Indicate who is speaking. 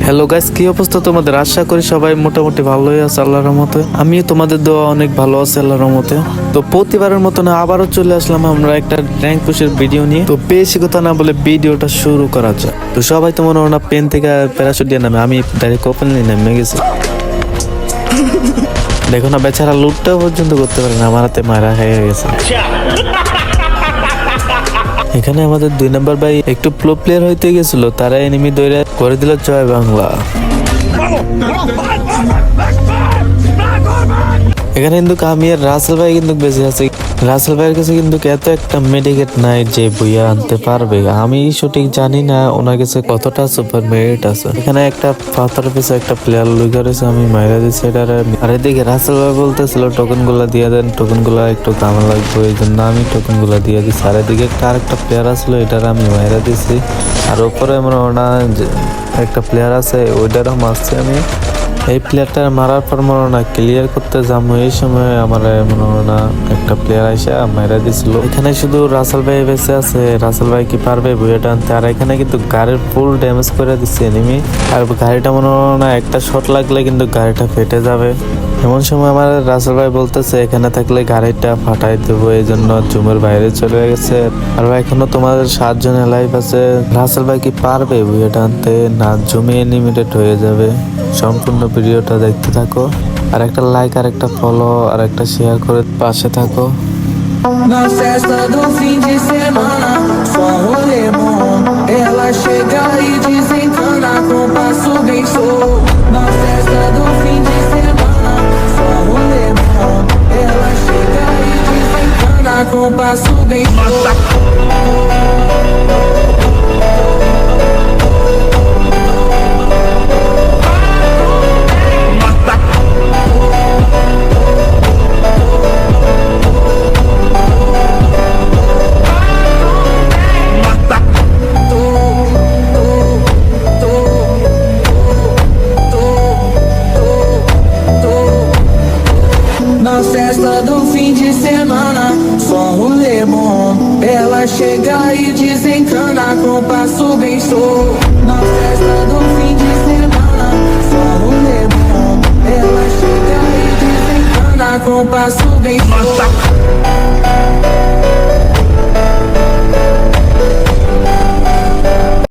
Speaker 1: Hello guys, কি অবস্থা তোমাদের? আশা করি সবাই মোটামুটি ভালোই আছে আল্লাহর রহমতে। আমিও তোমাদের দোয়া অনেক ভালো আছি আল্লাহর রহমতে। তো প্রতিবারের মতো না আবারও চলে আসলাম আমরা একটা র্যাঙ্ক পুশের ভিডিও নিয়ে। তো বেশি কথা না বলে ভিডিওটা শুরু করা যায়। তো সবাই তো মনে হয় না পেন থেকে প্যারাশুট দিয়ে নামে, আমি ডাইরেক্ট ওপেনলি নেমে গেছি। দেখো না, বেচারা লুটটা পর্যন্ত করতে পারে না, আমার হাতে মারা হয়ে গেছে। এখানে আমাদের 2 নম্বর ভাই একটু প্রো প্লেয়ার হইতে গেছিল, তারা এনিমি দৌড়ে করে দিল জয় বাংলা। এখানে কিন্তু আমি আর রাসেল ভাই কিন্তু বেঁচে আছি। রাসেল ভাইয়ের কাছে কিন্তু এত একটা মেডিকেট নাই যে বইয়া আনতে পারবে। আমি সঠিক জানি না ওনার কাছে কতটা সুপার মেরিট আছে। এখানে একটা পাথর পিছে একটা প্লেয়ার লুই করেছে, আমি মাইরা দিচ্ছি এটা। আর এদিকে রাসেল ভাই বলতেছিল টোকেন গুলা দিয়ে দেন, টোকেন গুলা একটু কামে লাগবে, এই জন্য আমি টোকেন গুলা দিয়ে দিচ্ছি। আর এদিকে আরেকটা প্লেয়ার আসলো, এটার আমি মাইরা দিচ্ছি। আর উপরে মনে হয় না একটা প্লেয়ার আছে, ওইটারও মারছি আমি। এই প্লেয়ারটা মারার পর মনে না ক্লিয়ার করতে যাবো, এই সময় আমার মনে হয় না একটা প্লেয়ার এসে মারা দিছিল। এখানে শুধু রাসেল ভাই বেঁচে আছে, রাসেল ভাই কি পারবে বইটা আনতে? আর এখানে কিন্তু গাড়ির ফুল ড্যামেজ করে দিচ্ছে এনিমি। আর গাড়িটা মনে হয় না একটা শট লাগলে কিন্তু গাড়িটা ফেটে যাবে। এমন সময় আমার রাসেল ভাই বলতেছে এখানে থাকলে গাড়িটা ফাটাই দেবো, এই জন্য জুমের বাইরে চলে গেছে। আর এখনো তোমাদের 7 জন লাইভ আছে। রাসেল ভাই কি পারবে বইটা আনতে? না জমি লিমিটেড হয়ে যাবে। সম্পূর্ণ ভিডিওটা দেখতে থাকো, আর একটা লাইক, আর একটা ফলো, আর একটা শেয়ার করে পাশে থাকো।
Speaker 2: Na festa do fim de semana, só rolê bom. Ela chega e desencana com passo bem solto. Na festa do fim de semana, só rolê bom. Ela chega e desencana com passo bem solto. Na festa do fim de semana, só rolê bom. Ela chega e desencana com passo bem solto. Na festa do fim de semana, só rolê bom. Ela chega e desencana com passo bem solto.